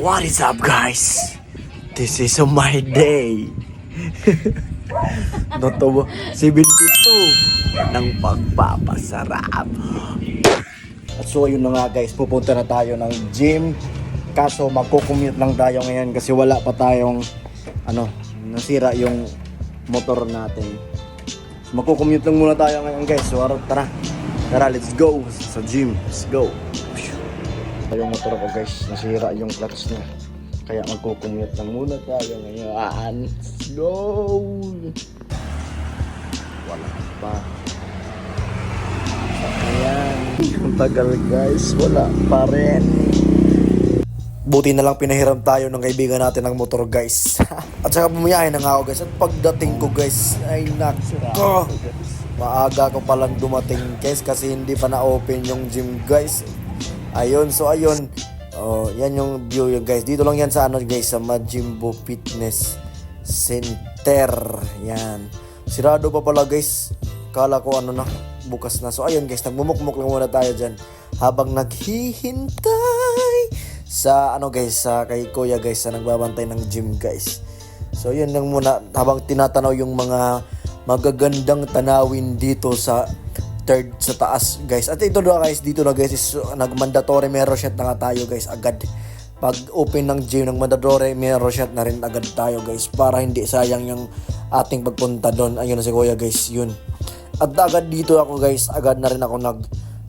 What is up, guys? This is my day. Noto 72 ng pagpapasarap. At so yun na nga guys, pupunta na tayo ng gym. Kaso magko-commute lang tayo ngayon kasi wala pa tayong nasira yung motor natin. Magko-commute lang muna tayo ngayon guys. So tara, let's go sa gym. Let's go. Yung motor ko guys, nasira yung clutch niya. Kaya magko-commute lang muna tayo ngayon. Let's go. Wala pa. Ayan. Ang tagal guys, wala pa rin. Buti na lang pinahiram tayo ng kaibigan natin ng motor guys. At saka bumiyahin na nga ako guys. At pagdating ko guys, ay nako, maaga ko palang dumating guys kasi hindi pa na-open yung gym guys. Ayun, so ayun. Oh, yan yung view yun guys. Dito lang yan sa guys, sa Majimbo Fitness Center. Yan. Sirado pa pala guys. Kala ko bukas na. So ayun guys, nagmumukmuk lang muna tayo dyan habang naghihintay sa guys, sa kay Kuya guys, sa nagbabantay ng gym guys. So yun lang muna habang tinatanaw yung mga magagandang tanawin dito sa third sa taas guys. At ito na guys, dito na guys is nag-mandatory mirror shot na nga tayo guys agad. Pag open ng gym ng mandatory mirror shot na rin agad tayo guys para hindi sayang yung ating pagpunta doon. Ayun na si Kuya guys, yun. At agad dito ako guys, agad na rin ako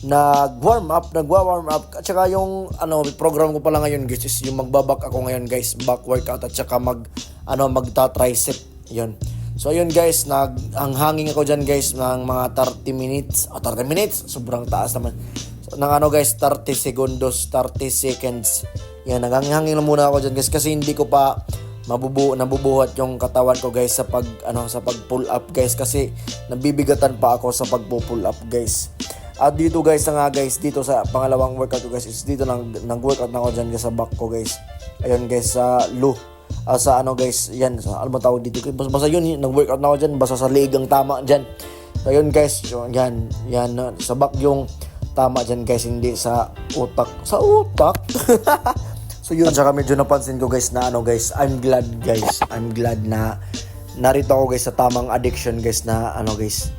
nagwa-warm up. At saka yung program ko pala ngayon guys is yung magbaback ako ngayon guys, back workout at saka magta-tricep. Yun. So ayun guys, hanging ako dyan guys ng mga 30 minutes. 30 minutes? Sobrang taas naman. So, guys, 30 seconds. Yan, naghangin lang muna ako dyan guys kasi hindi ko pa nabubuhat yung katawan ko guys sa pag pull up guys kasi nabibigatan pa ako sa pagpo-pull up guys. At dito guys dito sa pangalawang workout ko guys is dito nag-workout na ako dyan guys sa back ko guys. Ayun guys, sa low. Sa guys, yan, ano ba tawag dito? Basta yun, nag-workout na ako dyan, basta sa ligang tama dyan. So yun guys, yan, sa back yung tama dyan guys, hindi sa utak. Sa utak? So yun. At saka medyo napansin ko guys na guys, I'm glad na narito ako guys sa tamang addiction guys na guys.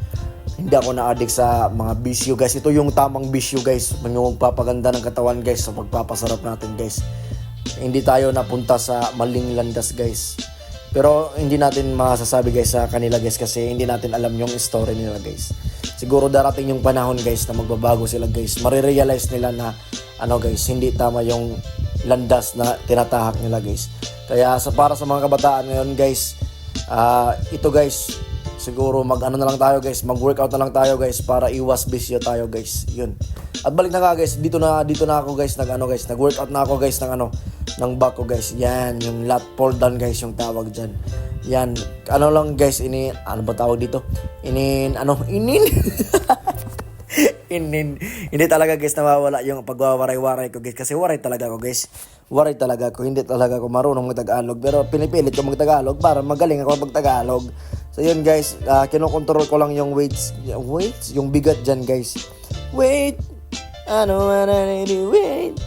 Hindi ako na-addict sa mga bisyo guys. Ito yung tamang bisyo guys, yung magpapaganda ng katawan guys, sa pagpapasarap natin guys. Hindi tayo napunta sa maling landas guys. Pero hindi natin masasabi guys sa kanila guys kasi hindi natin alam yung story nila guys. Siguro darating yung panahon guys na magbabago sila guys. Marirealize nila na guys, hindi tama yung landas na tinatahak nila guys. Kaya para sa mga kabataan ngayon guys, ito guys, siguro na lang tayo guys, mag-workout na lang tayo guys para iwas bisyo tayo guys. Yun. At balik na nga guys, dito na ako guys, nag-workout na ako guys ng back ko guys. Yan, yung lat pull down guys yung tawag diyan. Yan, lang guys, ano ba tawag dito? Inin. Hindi talaga guys nawawala yung pagwawaray-waray ko guys kasi waray talaga ako guys. Waray talaga ako, hindi talaga ako marunong mag-Tagalog pero pinipilit ko mag-Tagalog para magaling ako mag-Tagalog. So yun guys, kinokontrol ko lang yung weights, yung bigat dyan guys. Wait, wait.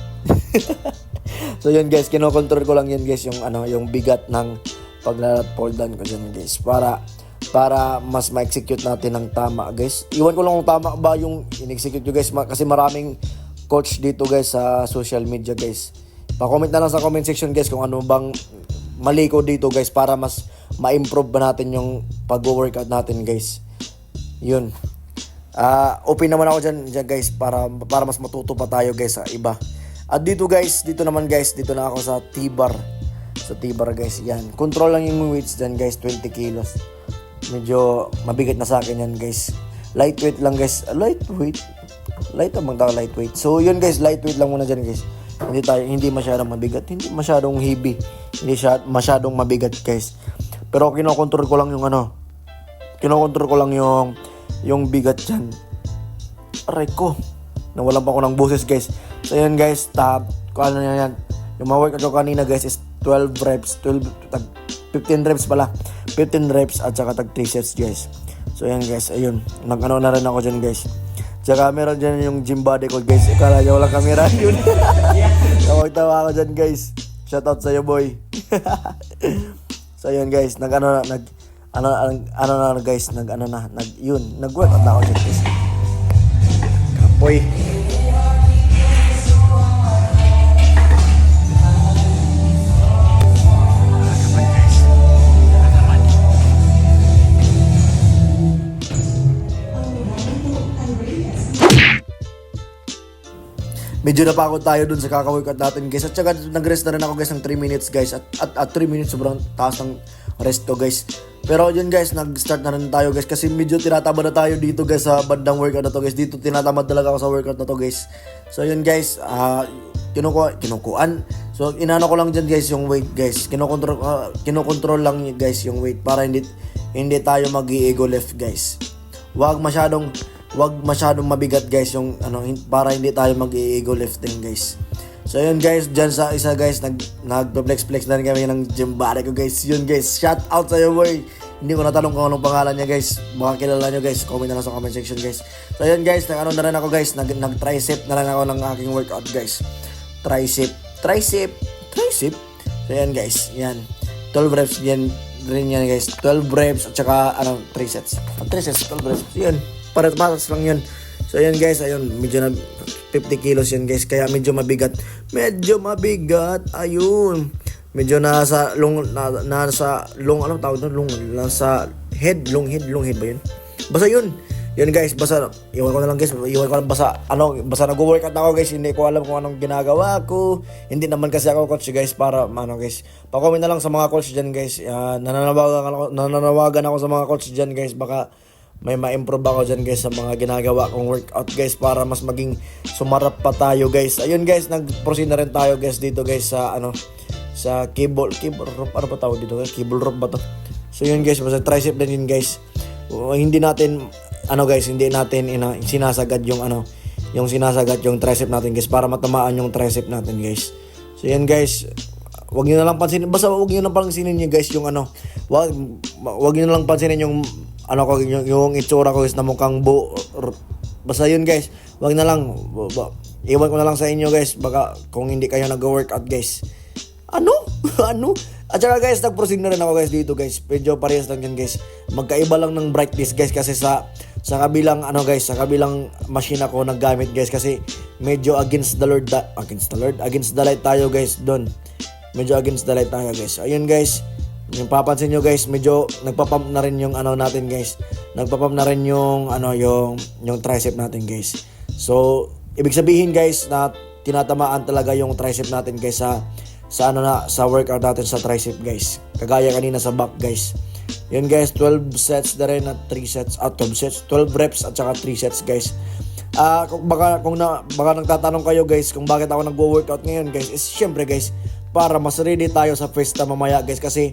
So yun guys, kinokontrol ko lang yun guys yung bigat ng pagla-pull down ko dyan guys para mas ma-execute natin ng tama guys. Iwan ko lang kung tama ba yung in-execute nyo guys kasi maraming coach dito guys sa social media guys. Pa-comment na lang sa comment section guys kung ano bang mali ko dito guys para mas ma-improve ba natin yung pag-workout natin guys. Yun. Open naman ako dyan guys para mas matuto pa tayo guys sa iba. At dito naman guys, dito na ako sa T-bar. Sa T-bar guys, yan. Control lang yung weights dyan guys, 20 kilos. Medyo mabigat na sa akin yan guys. Lightweight lang guys. Lightweight? Light amang lightweight. So yun guys, lightweight lang muna dyan guys. Hindi masyadong mabigat, hindi masyadong heavy, hindi masyadong mabigat guys. Pero kinokontrol ko lang yung bigat dyan. Aray ko, nawalan pa ako ng boses guys. So yun guys, yan. Yung mga workout ko kanina guys is 15 reps pala. 15 reps at saka tag 3 sets guys. So yan guys, ayun. Na rin ako dyan guys. Tsaka meron dyan yung gym body ko guys. Akala nyo walang camera yun. Tawag-tawa ako dyan guys. Shoutout sa iyo, boy. So yun guys, nag-workout na ako dyan guys. Kapoy. Medyo napagod tayo dun sa kaka-workout natin guys. At saka nag-rest na rin ako guys ng 3 minutes guys. At 3 minutes sobrang taas ng rest ko guys. Pero yun guys, nag-start na rin tayo guys. Kasi medyo tinatamad na tayo dito guys sa bandang workout na to guys. Dito tinatamad talaga ako sa workout na to guys. So yun guys, kinukuan. So inano ko lang dyan guys yung weight guys. Kinokontrol lang guys yung weight para hindi tayo mag-ego lift guys. Wag masyadong mabigat guys yung para hindi tayo mag-ego lifting guys. So yun guys, dyan sa isa guys nag-flex na rin kami ng gym body ko guys. Yun guys, shout out sa iyo boy. Hindi ko natanong kung anong pangalan niya guys. Baka kilala nyo guys, comment na lang sa comment section guys. So yun guys, na rin ako guys, nag-tricep na rin ako ng aking workout guys. Tricep. So yan guys, yan 12 reps yan rin yan guys. 12 reps at saka 3 sets. 3 sets, 12 reps. Yun. Paras lang yun. So ayan guys, medyo na 50 kilos yun guys, kaya medyo mabigat, ayun, medyo nasa long anong tawag doon, nasa long head ba yun, basta yun guys, basta iwan ko na lang guys, basta nag-workout ako guys, hindi ko alam kung anong ginagawa ko, hindi naman kasi ako coach guys, para guys, pa-comment na lang sa mga coach dyan guys, nananawagan ako sa mga coach dyan guys, baka may ma-improve ako dyan guys sa mga ginagawa kong workout guys para mas maging sumarap pa tayo guys. Ayun guys, nag-proceed na rin tayo guys dito guys sa sa cable rope, ano pa tawag dito guys? Cable rope ba to? So yun guys, basta tricep din yun guys. Hindi natin sinasagad yung tricep natin guys para matamaan yung tricep natin guys. So yun guys, wag niyo na lang pansinin, basta wag niyo na pansinin niyo guys yung wag niyo na lang pansinin yung yung itsura ko guys na mukhang basta yun guys, wag na lang, iwan ko na lang sa inyo guys, baka kung hindi kayo nag-workout guys, at saka guys, nag-proceed na rin ako guys dito guys, medyo parehas lang yun guys, magkaiba lang ng brightness guys, kasi sa kabilang sa kabilang machine ako naggamit guys, kasi medyo against the light tayo guys doon, medyo against the light tayo guys. Ayun guys, yung papansin nyo guys, medyo nagpapump na rin yung natin guys. Nagpapump na rin yung tricep natin guys. So, ibig sabihin guys na tinatamaan talaga yung tricep natin guys sa workout natin sa tricep guys. Kagaya kanina sa back guys. Yun guys, 12 sets na rin at 3 sets at 12 sets, 12 reps at saka 3 sets guys. Baka nagtatanong kayo guys kung bakit ako nagwo-workout ngayon guys, is syempre guys, para mas ready tayo sa pista mamaya guys, kasi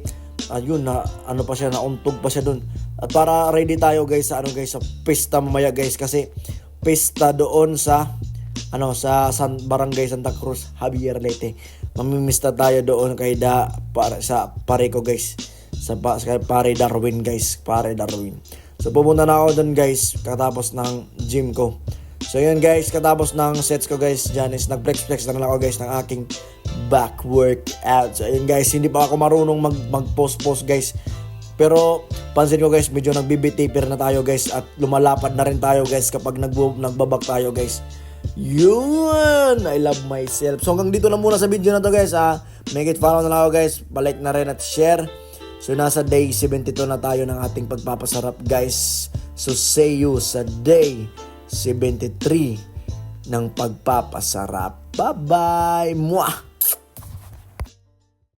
ayun na nauntog pa siya dun. At para ready tayo guys sa sa pista mamaya guys, kasi pista doon sa Barangay Santa Cruz, Javier Leyte. Mamimista tayo doon sa pare ko guys. Sa pare Darwin guys, pare Darwin. So pupunta na ako doon guys katapos ng gym ko. So yun guys, katapos ng sets ko guys, dyan is nag-flex na lang ako guys ng aking back workout. So yun guys, hindi pa ako marunong mag-post guys. Pero pansin ko guys, medyo nagbibitaper na tayo guys, at lumalapad na rin tayo guys kapag nagbabak tayo guys. Yun! I love myself. So hanggang dito na muna sa video na to guys. Make it follow na lang ako guys, palike na rin at share. So nasa day 72 na tayo ng ating pagpapasarap guys. So see you sa day 73 ng pagpapasarap. Bye-bye! Mwah!